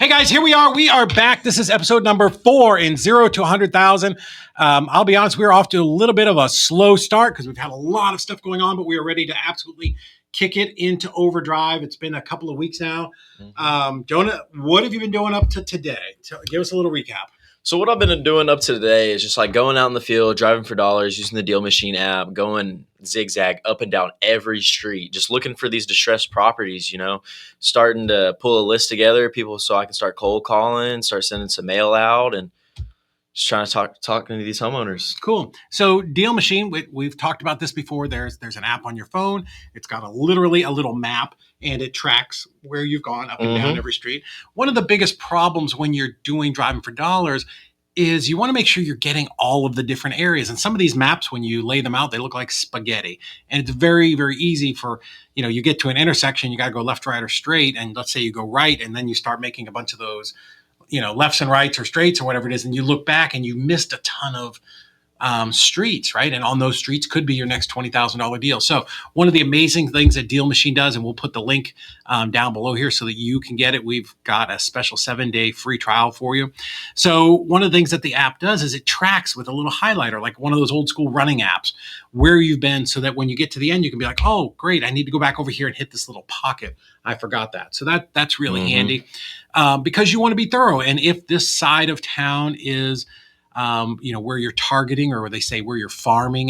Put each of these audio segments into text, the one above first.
Hey guys, here we are. We are back. This is episode number 4 in 0 to 100,000. I'll be honest, we're off to a little bit of a slow start because we've had a lot of stuff going on, but we are ready to absolutely kick it into overdrive. It's been a couple of weeks now. Jonah, what have you been doing up to today? Give us a little recap. So what I've been doing up to today is just like going out in the field, driving for dollars, using the Deal Machine app, going zigzag up and down every street, just looking for these distressed properties, starting to pull a list together, people so I can start cold calling, start sending some mail out, and just trying to talking to these homeowners. Cool. So Deal Machine, we've talked about this before. There's an app on your phone. It's got literally a little map, and it tracks where you've gone up and down every street. One of the biggest problems when you're doing driving for dollars is you want to make sure you're getting all of the different areas. And some of these maps, when you lay them out, they look like spaghetti. And it's very, very easy for, you get to an intersection, you got to go left, right, or straight. And let's say you go right, and then you start making a bunch of those lefts and rights or straights or whatever it is, and you look back and you missed a ton of streets, right? And on those streets could be your next $20,000 deal. So one of the amazing things that Deal Machine does, and we'll put the link down below here so that you can get it. We've got a special 7-day free trial for you. So one of the things that the app does is it tracks with a little highlighter, like one of those old school running apps, where you've been, so that when you get to the end, you can be like, oh, great, I need to go back over here and hit this little pocket. I forgot that. So that's really handy because you want to be thorough. And if this side of town is where you're targeting, or where they say where you're farming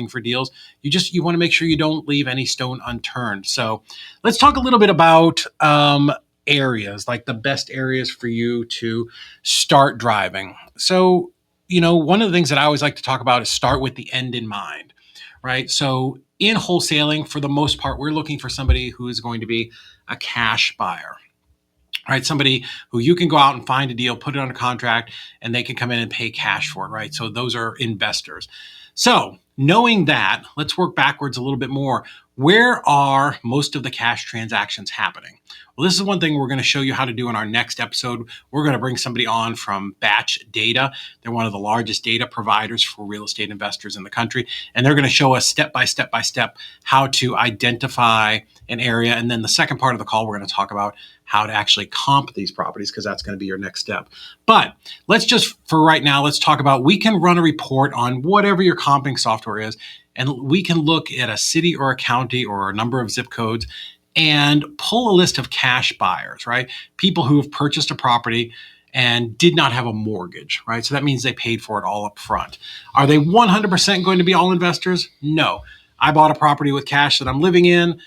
for deals, you want to make sure you don't leave any stone unturned. So let's talk a little bit about areas, like the best areas for you to start driving. So, one of the things that I always like to talk about is start with the end in mind, right? So in wholesaling, for the most part, we're looking for somebody who is going to be a cash buyer. Right, somebody who you can go out and find a deal, put it on a contract, and they can come in and pay cash for it, right? So those are investors. So knowing that, let's work backwards a little bit more. Where are most of the cash transactions happening? Well, this is one thing we're going to show you how to do in our next episode. We're going to bring somebody on from Batch Data. They're one of the largest data providers for real estate investors in the country. And they're going to show us step by step how to identify an area. And then the second part of the call, we're going to talk about how to actually comp these properties, because that's going to be your next step. But let's just, for right now, let's talk about, we can run a report on whatever your comping software is, and we can look at a city or a county or a number of zip codes and pull a list of cash buyers, right? People who have purchased a property and did not have a mortgage, right? So that means they paid for it all up front. Are they 100% going to be all investors? No. I bought a property with cash that I'm living in.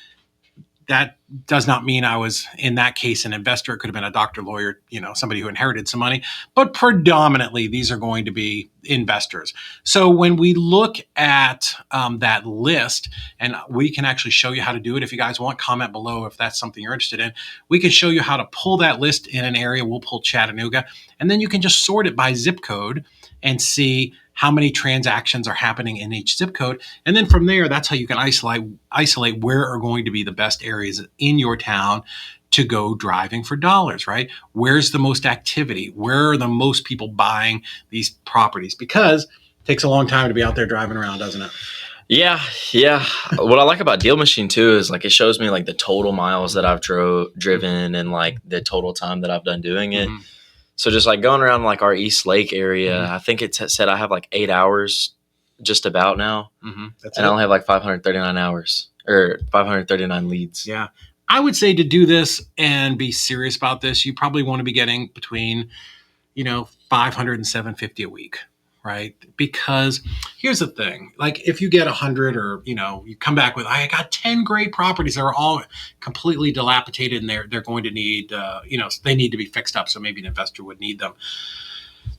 That does not mean I was, in that case, an investor. It could have been a doctor, lawyer, somebody who inherited some money. But predominantly, these are going to be investors. So when we look at that list, and we can actually show you how to do it. If you guys want, comment below if that's something you're interested in. We can show you how to pull that list in an area. We'll pull Chattanooga. And then you can just sort it by zip code and see how many transactions are happening in each zip code. And then from there, that's how you can isolate where are going to be the best areas in your town to go driving for dollars, right? Where's the most activity? Where are the most people buying these properties? Because it takes a long time to be out there driving around, doesn't it? Yeah. What I like about Deal Machine too is like it shows me like the total miles that I've driven and like the total time that I've done doing it. So just like going around like our East Lake area, I think it said I have like 8 hours just about now. I only have like 539 hours or 539 leads. Yeah. I would say to do this and be serious about this, you probably want to be getting between, 500 and 750 a week, right? Because here's the thing, like if you get 100 or, you come back with, I got 10 great properties that are all completely dilapidated and they're going to need, they need to be fixed up. So maybe an investor would need them.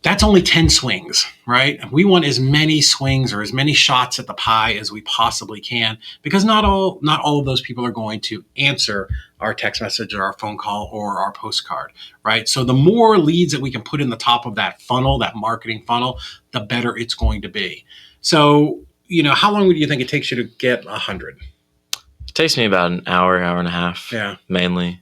That's only 10 swings, right? We want as many swings or as many shots at the pie as we possibly can, because not all of those people are going to answer our text message or our phone call or our postcard, right? So the more leads that we can put in the top of that funnel, that marketing funnel, the better it's going to be. So, how long would you think it takes you to get 100? It takes me about an hour and a half. Yeah. Mainly.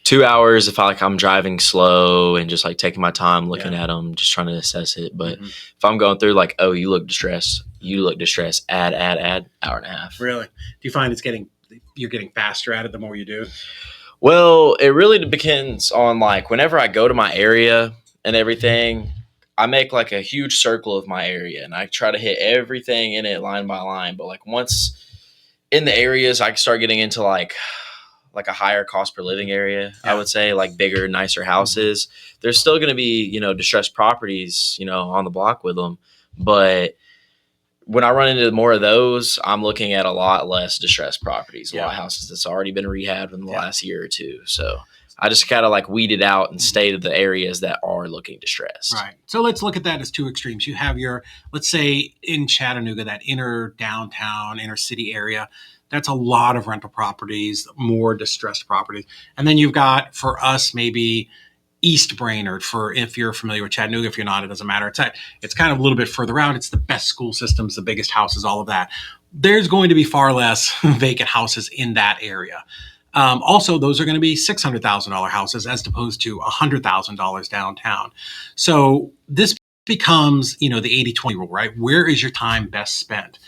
2 hours if I'm driving slow and just like taking my time looking at them, just trying to assess it. But if I'm going through like, oh, you look distressed, add, hour and a half. Really? Do you find you're getting faster at it the more you do? Well, it really depends on like whenever I go to my area and everything, I make like a huge circle of my area and I try to hit everything in it line by line. But like once in the areas, I start getting into like a higher cost per living area, I Yeah. would say, like bigger, nicer houses. There's still going to be, distressed properties, on the block with them. But when I run into more of those, I'm looking at a lot less distressed properties, a lot of houses that's already been rehabbed in the last year or two. So I just kind of like weeded out and stayed at the areas that are looking distressed. Right. So let's look at that as two extremes. You have your, let's say in Chattanooga, that inner downtown, inner city area. That's a lot of rental properties, more distressed properties. And then you've got, for us, maybe East Brainerd, for if you're familiar with Chattanooga. If you're not, it doesn't matter. It's kind of a little bit further out. It's the best school systems, the biggest houses, all of that. There's going to be far less vacant houses in that area. Also, those are going to be $600,000 houses as opposed to $100,000 downtown. So this becomes, the 80-20 rule, right? Where is your time best spent?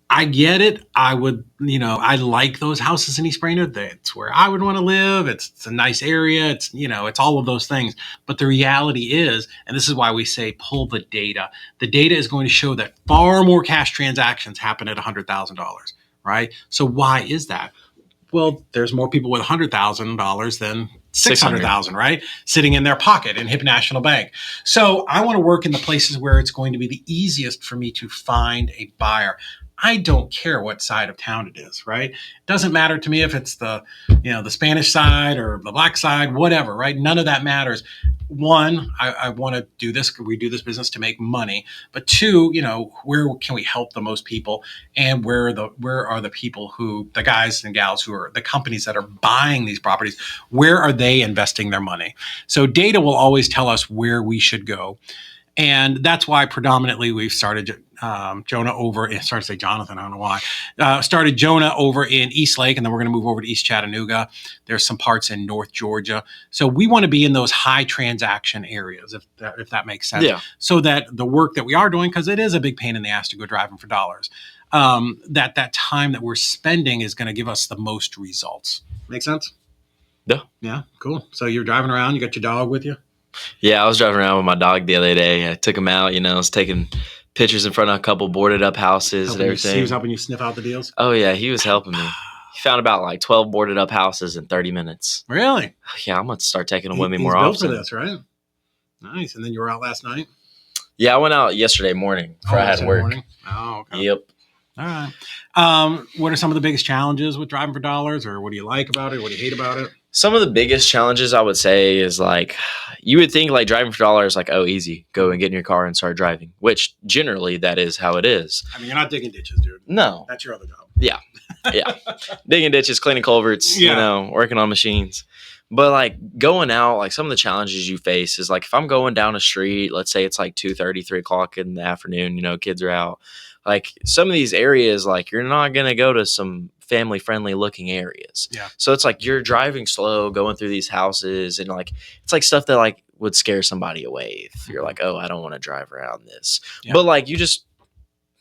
I get it. I would, I like those houses in East Brainerd. That's where I would want to live. It's a nice area. It's all of those things. But the reality is, and this is why we say pull the data. The data is going to show that far more cash transactions happen at $100,000, right? So why is that? Well, there's more people with $100,000 than 600,000, right? Sitting in their pocket in Hip National Bank. So I want to work in the places where it's going to be the easiest for me to find a buyer. I don't care what side of town it is, right? It doesn't matter to me if it's the Spanish side or the black side, whatever, right? None of that matters. One, I want to do this. We do this business to make money. But two, where can we help the most people? And where are the people the guys and gals who are the companies that are buying these properties, where are they investing their money? So data will always tell us where we should go. And that's why predominantly we've started Jonah over, started to say Jonathan, I don't know why, started Jonah over in East Lake, and then we're going to move over to East Chattanooga. There's some parts in North Georgia. So we want to be in those high transaction areas, if that makes sense. Yeah. So that the work that we are doing, because it is a big pain in the ass to go driving for dollars, that time that we're spending is going to give us the most results. Make sense? Yeah. Yeah, cool. So you're driving around, you got your dog with you? Yeah, I was driving around with my dog the other day. I took him out, I was taking pictures in front of a couple boarded up houses and everything. He was helping you sniff out the deals? Oh, yeah, he was helping me. He found about like 12 boarded up houses in 30 minutes. Really? Yeah, I'm going to start taking them with me more often. He's built for this, right? Nice. And then you were out last night? Yeah, I went out yesterday morning before I had work. Morning? Oh, okay. Yep. All right. What are some of the biggest challenges with driving for dollars, or what do you like about it? What do you hate about it? Some of the biggest challenges I would say is like, you would think like driving for dollars, like, oh, easy, go and get in your car and start driving, which generally that is how it is. I mean, you're not digging ditches, dude. No. That's your other job. Yeah. Yeah. Digging ditches, cleaning culverts, working on machines. But like going out, like some of the challenges you face is like, if I'm going down a street, let's say it's like 2:30, 3 o'clock in the afternoon, kids are out. Like some of these areas, like you're not going to go to some family friendly looking areas. Yeah. So it's like you're driving slow, going through these houses, and like it's like stuff that like would scare somebody away if you're like, oh, I don't want to drive around this. Yeah. But like you just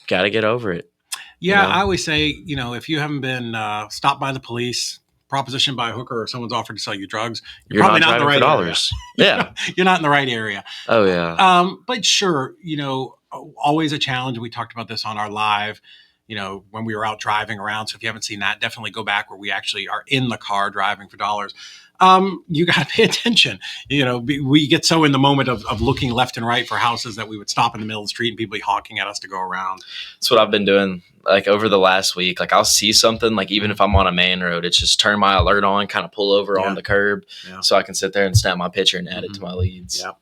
got to get over it. Yeah, I always say, if you haven't been stopped by the police, propositioned by a hooker, or someone's offered to sell you drugs, you're probably not in the right dollars. area. Yeah. You're not in the right area. Oh, yeah. But sure, always a challenge. We talked about this on our live, when we were out driving around. So if you haven't seen that, definitely go back where we actually are in the car driving for dollars. You got to pay attention. We get so in the moment of looking left and right for houses that we would stop in the middle of the street and people be honking at us to go around. That's what I've been doing. Like over the last week, like I'll see something, like even if I'm on a main road, it's just turn my alert on, kind of pull over on the curb so I can sit there and snap my picture and add it to my leads. Yeah.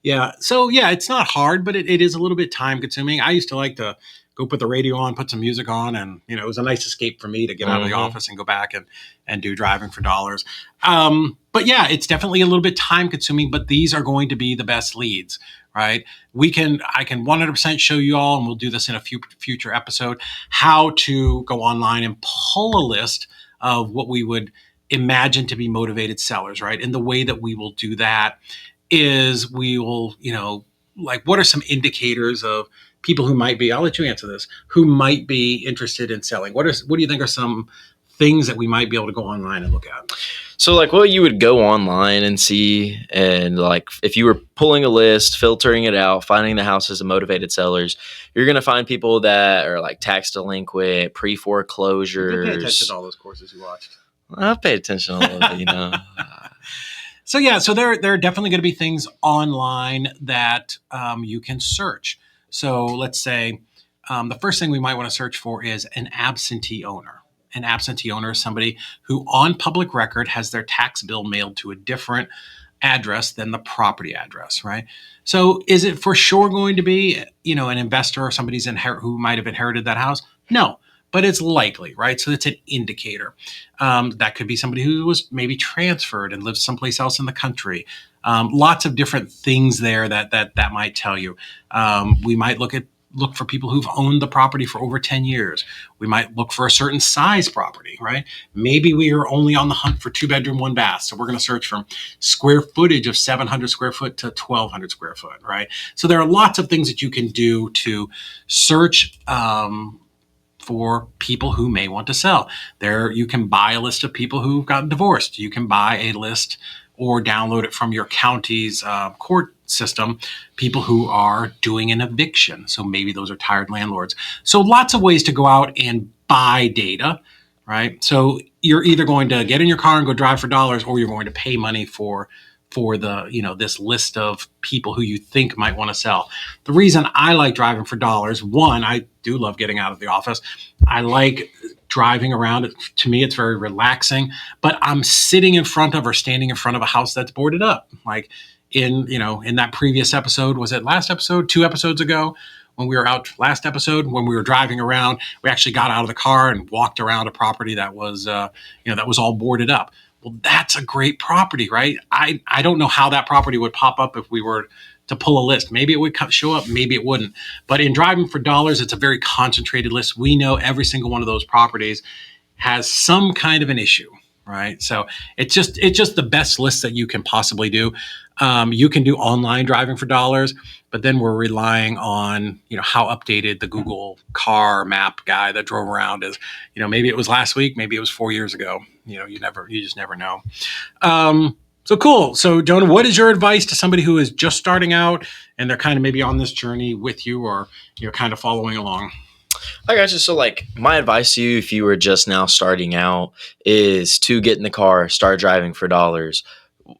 Yeah. So yeah, it's not hard, but it is a little bit time consuming. I used to like to go put the radio on, put some music on, and it was a nice escape for me to get out of the office and go back and do driving for dollars. But yeah, it's definitely a little bit time consuming, but these are going to be the best leads, right? I can 100% show you all, and we'll do this in a future episode, how to go online and pull a list of what we would imagine to be motivated sellers, right? And the way that we will do that is we will, like what are some indicators of people who might be, I'll let you answer this, who might be interested in selling? What do you think are some things that we might be able to go online and look at? So, like, what you would go online and see, and like, if you were pulling a list, filtering it out, finding the houses of motivated sellers, you're going to find people that are like tax delinquent, pre You did pay attention to foreclosures. all those courses you watched. I've paid attention a little bit, So yeah, so there are definitely going to be things online that you can search. So let's say the first thing we might want to search for is an absentee owner. An absentee owner is somebody who, on public record, has their tax bill mailed to a different address than the property address, right? So is it for sure going to be, an investor or somebody's who might have inherited that house? No, but it's likely, right? So it's an indicator. That could be somebody who was maybe transferred and lives someplace else in the country. Lots of different things there that might tell you. We might look for people who've owned the property for over 10 years. We might look for a certain size property, right? Maybe we are only on the hunt for 2 bedroom, 1 bath. So we're going to search from square footage of 700 square foot to 1,200 square foot, right? So there are lots of things that you can do to search for people who may want to sell. There, you can buy a list of people who've gotten divorced. You can buy a list or download it from your county's court system, people who are doing an eviction. So maybe those are tired landlords. So lots of ways to go out and buy data, right? So you're either going to get in your car and go drive for dollars, or you're going to pay money for the this list of people who you think might want to sell. The reason I like driving for dollars, one, I do love getting out of the office. I like driving around. To me, it's very relaxing, but I'm sitting in front of or standing in front of a house that's boarded up. Like in that previous episode, was it last episode, 2 episodes ago, when we were out last episode, when we were driving around, we actually got out of the car and walked around a property that was, that was all boarded up. Well, that's a great property, right? I don't know how that property would pop up if we were to pull a list. Maybe it would show up, maybe it wouldn't. But in driving for dollars, it's a very concentrated list. We know every single one of those properties has some kind of an issue, right? So it's just the best list that you can possibly do. You can do online driving for dollars, but then we're relying on how updated the Google car map guy that drove around is. Maybe it was last week, maybe it was 4 years ago. You just never know. So cool. So Jonah, what is your advice to somebody who is just starting out and they're kind of maybe on this journey with you, or kind of following along? I got you. So, like, my advice to you, if you were just now starting out, is to get in the car, start driving for dollars.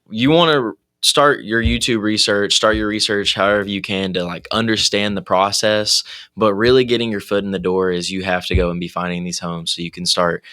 You want to start your YouTube research, start your research however you can to like understand the process. But really getting your foot in the door is you have to go and be finding these homes so you can start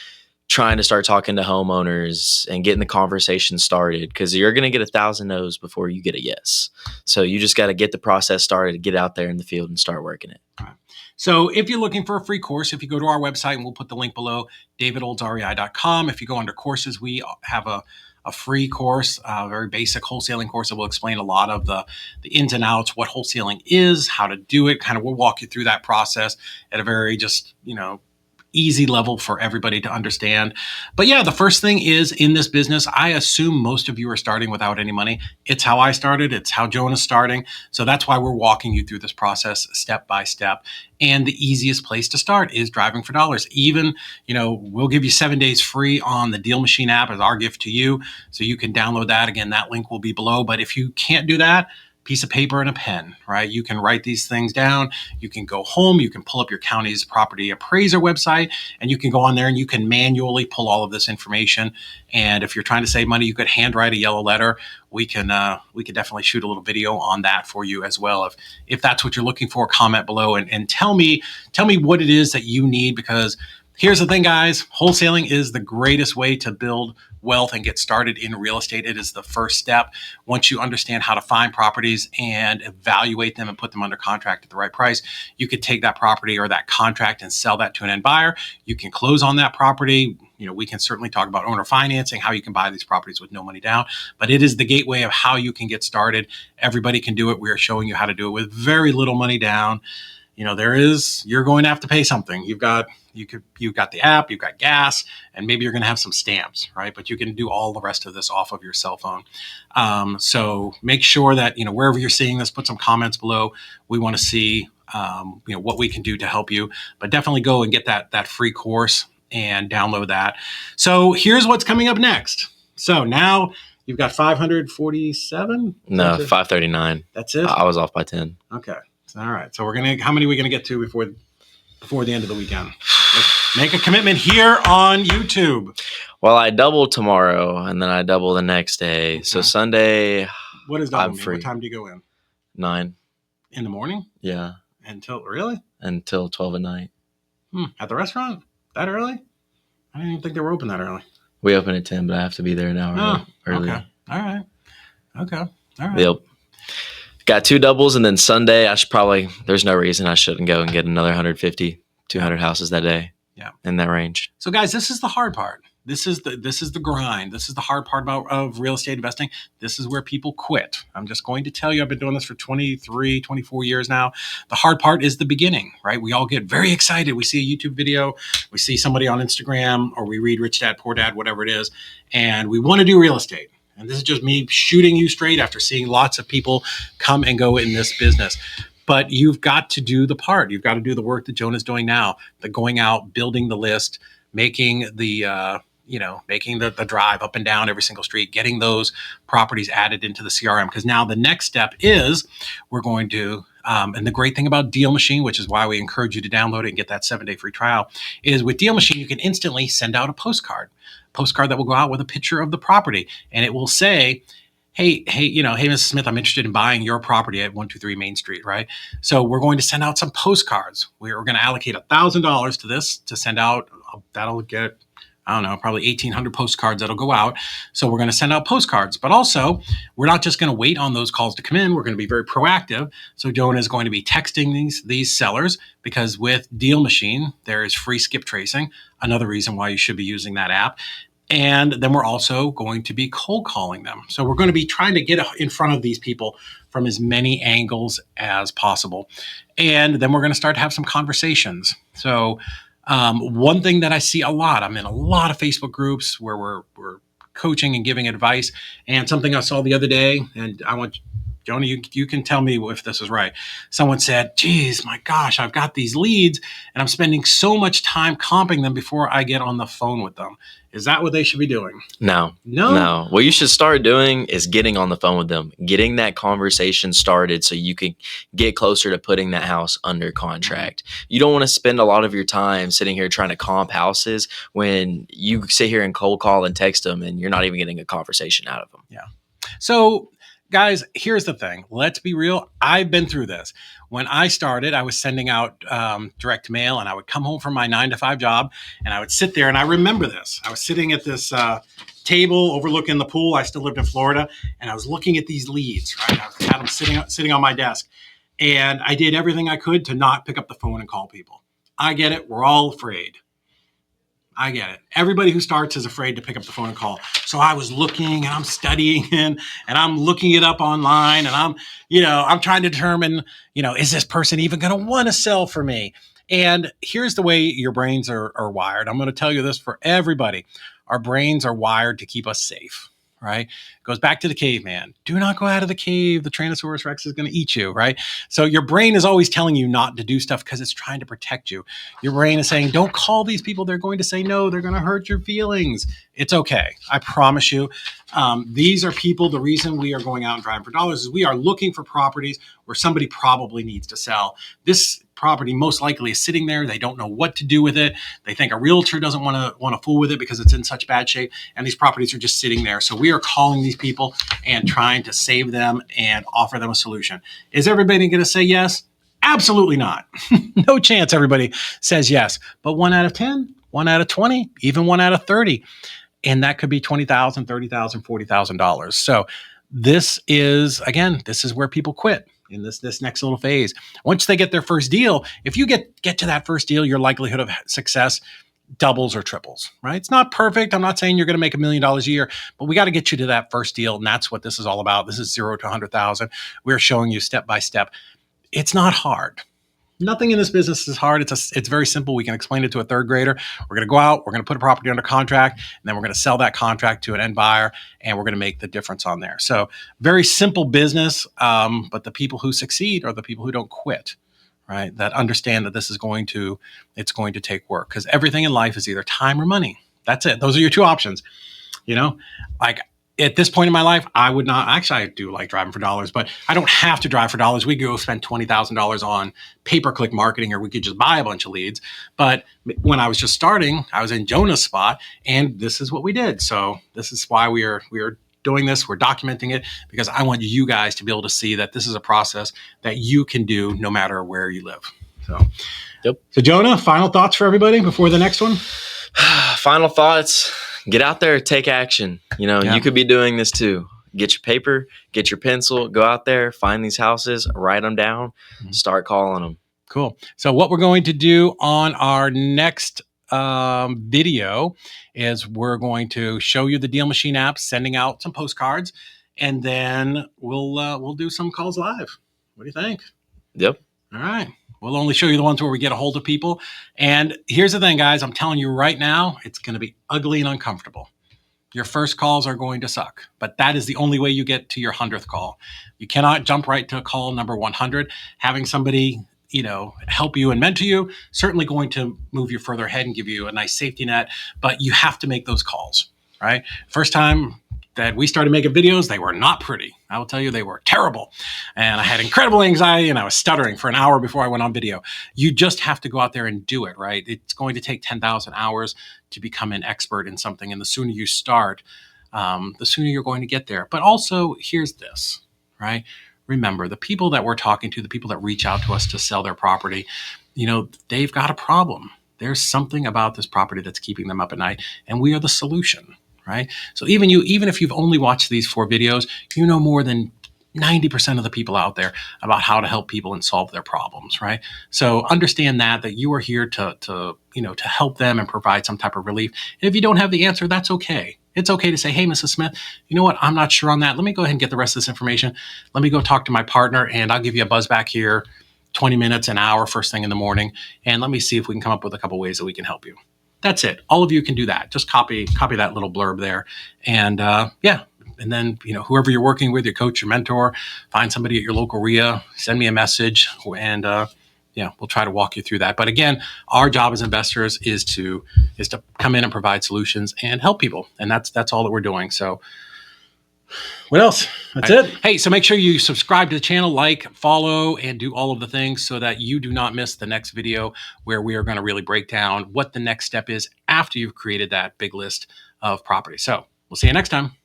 trying to start talking to homeowners and getting the conversation started, because you're going to get 1,000 no's before you get a yes. So you just got to get the process started, get out there in the field and start working it. All right. So if you're looking for a free course, if you go to our website, and we'll put the link below, davidoldsrei.com. If you go under courses, we have a free course, a very basic wholesaling course that will explain a lot of the ins and outs, what wholesaling is, how to do it. Kind of, we'll walk you through that process at a very just, easy level for everybody to understand. But yeah, the first thing is, in this business, I assume most of you are starting without any money. It's how I started. It's how Jonah's starting. So that's why we're walking you through this process step by step. And the easiest place to start is driving for dollars. Even, we'll give you 7 days free on the Deal Machine app as our gift to you. So you can download that. Again, that link will be below. But if you can't do that, piece of paper and a pen, right? You can write these things down. You can go home. You can pull up your county's property appraiser website, and you can go on there and you can manually pull all of this information. And if you're trying to save money, you could handwrite a yellow letter. We can definitely shoot a little video on that for you as well. If that's what you're looking for, comment below and tell me what it is that you need, because here's the thing, guys. Wholesaling is the greatest way to build wealth and get started in real estate. It is the first step. Once you understand how to find properties and evaluate them and put them under contract at the right price, you could take that property or that contract and sell that to an end buyer. You can close on that property. We can certainly talk about owner financing, how you can buy these properties with no money down, but it is the gateway of how you can get started. Everybody can do it. We are showing you how to do it with very little money down. You're going to have to pay something. You've got the app, you've got gas, and maybe you're going to have some stamps, right? But you can do all the rest of this off of your cell phone. So make sure that, wherever you're seeing this, put some comments below. We want to see, what we can do to help you, but definitely go and get that free course and download that. So here's what's coming up next. So now you've got 547. No, 539. That's it. I was off by 10. Okay. All right. So how many are we gonna get to before the end of the weekend? Make a commitment here on YouTube. Well, I double tomorrow, and then I double the next day. Okay. So Sunday, what does double I'm mean? free. What time do you go in? 9 in the morning. Yeah. Until 12 at night. At the restaurant that early? I didn't even think they were open that early. We open at 10, but I have to be there an hour early. Okay. All right. Yep. Got 2 doubles, and then Sunday there's no reason I shouldn't go and get another 150, 200 houses that day. Yeah. In that range. So guys, this is the hard part. This is the grind. This is the hard part of real estate investing. This is where people quit. I'm just going to tell you, I've been doing this for 23, 24 years now. The hard part is the beginning, right? We all get very excited. We see a YouTube video, we see somebody on Instagram, or we read Rich Dad, Poor Dad, whatever it is, and we want to do real estate. And this is just me shooting you straight after seeing lots of people come and go in this business. But you've got to do the part. You've got to do the work that Jonah's doing now, the going out, building the list, making the drive up and down every single street, getting those properties added into the CRM. Because now the next step is we're going to, and the great thing about Deal Machine, which is why we encourage you to download it and get that 7-day free trial, is with Deal Machine, you can instantly send out a postcard that will go out with a picture of the property. And it will say, hey, Mrs. Smith, I'm interested in buying your property at 123 Main Street, right? So we're going to send out some postcards. We're going to allocate $1,000 to this to send out. That'll get, I don't know, probably 1,800 postcards that'll go out. So we're going to send out postcards. But also, we're not just going to wait on those calls to come in. We're going to be very proactive. So Jonah is going to be texting these sellers, because with Deal Machine, there is free skip tracing, another reason why you should be using that app. And then we're also going to be cold calling them. So we're going to be trying to get in front of these people from as many angles as possible. And then we're going to start to have some conversations. So one thing that I see a lot, I'm in a lot of Facebook groups where we're coaching and giving advice. And something I saw the other day, and I want Jonah, you can tell me if this is right. Someone said, geez, my gosh, I've got these leads and I'm spending so much time comping them before I get on the phone with them. Is that what they should be doing? No. What you should start doing is getting on the phone with them, getting that conversation started so you can get closer to putting that house under contract. You don't want to spend a lot of your time sitting here trying to comp houses when you sit here and cold call and text them and you're not even getting a conversation out of them. Yeah. So guys, here's the thing. Let's be real. I've been through this. When I started, I was sending out direct mail, and I would come home from my 9-to-5 job, and I would sit there, and I remember this. I was sitting at this table overlooking the pool. I still lived in Florida, and I was looking at these leads, right? I had them sitting on my desk, and I did everything I could to not pick up the phone and call people. I get it. We're all afraid. I get it. Everybody who starts is afraid to pick up the phone and call. So I was looking and I'm studying and I'm looking it up online, and I'm trying to determine, is this person even going to want to sell for me? And here's the way your brains are wired. I'm going to tell you this for everybody. Our brains are wired to keep us safe. Right? It goes back to the caveman. Do not go out of the cave. The Tyrannosaurus Rex is going to eat you, right? So your brain is always telling you not to do stuff because it's trying to protect you. Your brain is saying, don't call these people. They're going to say no. They're going to hurt your feelings. It's okay. I promise you. These are people. The reason we are going out and driving for dollars is we are looking for properties where somebody probably needs to sell. This property most likely is sitting there. They don't know what to do with it. They think a realtor doesn't want to fool with it because it's in such bad shape. And these properties are just sitting there. So we are calling these people and trying to save them and offer them a solution. Is everybody going to say yes? Absolutely not. No chance everybody says yes. But 1 out of 10, 1 out of 20, even 1 out of 30. And that could be $20,000, $30,000, $40,000. So this is where people quit in this next little phase. Once they get their first deal, if you get to that first deal, your likelihood of success doubles or triples, right? It's not perfect. I'm not saying you're going to make $1 million a year, but we got to get you to that first deal. And that's what this is all about. This is 0 to 100,000. We're showing you step by step. It's not hard. Nothing in this business is hard. It's very simple. We can explain it to a third grader. We're going to go out, we're going to put a property under contract, and then we're going to sell that contract to an end buyer, and we're going to make the difference on there. So very simple business, but the people who succeed are the people who don't quit, right? That understand that it's going to take work, because everything in life is either time or money. That's it. Those are your two options. You know, like at this point in my life, I would not actually, I do like driving for dollars, but I don't have to drive for dollars. We could go spend $20,000 on pay-per-click marketing, or we could just buy a bunch of leads. But when I was just starting, I was in Jonah's spot, and this is what we did. So this is why we are doing this. We're documenting it because I want you guys to be able to see that this is a process that you can do no matter where you live. So, Yep. So Jonah, final thoughts for everybody before the next one? Final thoughts. Get out there, take action. You know, you could be doing this too. Get your paper, get your pencil, go out there, find these houses, write them down, start calling them. Cool. So what we're going to do on our next video is we're going to show you the Deal Machine app, sending out some postcards, and then we'll do some calls live. What do you think? Yep. All right. We'll only show you the ones where we get a hold of people. And here's the thing, guys. I'm telling you right now, it's going to be ugly and uncomfortable. Your first calls are going to suck, but that is the only way you get to your 100th call. You cannot jump right to call number 100. Having somebody, help you and mentor you, certainly going to move you further ahead and give you a nice safety net, but you have to make those calls, right? First time that we started making videos, they were not pretty. I will tell you, they were terrible. And I had incredible anxiety, and I was stuttering for an hour before I went on video. You just have to go out there and do it, right? It's going to take 10,000 hours to become an expert in something. And the sooner you start, the sooner you're going to get there. But also, here's this, right? Remember, the people that we're talking to, the people that reach out to us to sell their property, they've got a problem. There's something about this property that's keeping them up at night, and we are the solution. Right? So even if you've only watched these 4 videos, you know more than 90% of the people out there about how to help people and solve their problems, right? So understand that you are here to help them and provide some type of relief. And if you don't have the answer, that's okay. It's okay to say, hey, Mrs. Smith, you know what? I'm not sure on that. Let me go ahead and get the rest of this information. Let me go talk to my partner, and I'll give you a buzz back here 20 minutes, an hour, first thing in the morning. And let me see if we can come up with a couple ways that we can help you. That's it. All of you can do that. Just copy that little blurb there. And and then, whoever you're working with, your coach, your mentor, find somebody at your local RIA, send me a message, and we'll try to walk you through that. But again, our job as investors is to come in and provide solutions and help people. And that's all that we're doing. So what else? That's it. Hey, so make sure you subscribe to the channel, like, follow, and do all of the things so that you do not miss the next video where we are going to really break down what the next step is after you've created that big list of properties. So we'll see you next time.